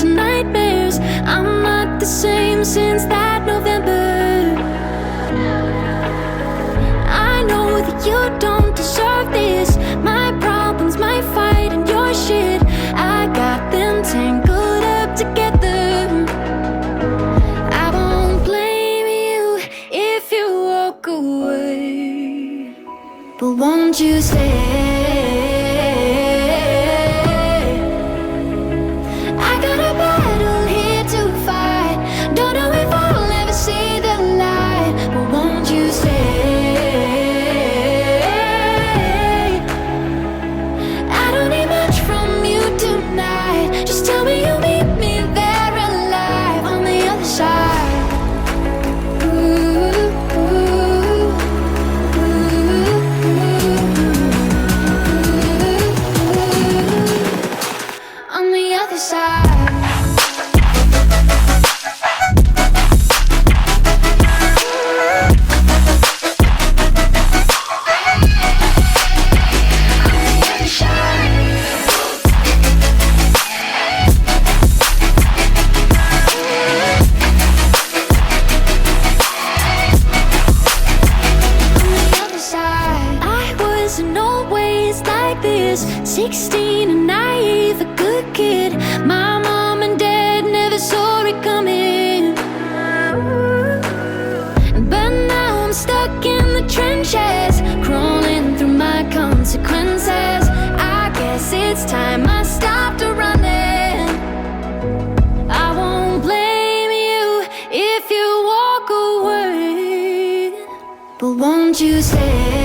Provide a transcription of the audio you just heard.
into nightmares. I'm not the same since that November. I know that you don't deserve this. My problems, my fight, and your shit, I got them tangled up together. I won't blame you if you walk away, but won't you stay? I got a battle here to fight. Don't know if I'll ever see the light, but won't you stay? I don't need much from you tonight. Just tell me you'll meet me there alive on the other side. Ooh, ooh, ooh, on the other side. I was in no ways like this. 16 and naive, a good kid. My mom and dad never saw it coming. But now I'm stuck in the trenches, crawling through my consequences. I guess it's time I stopped running. I won't blame you if you walk away, but won't you stay?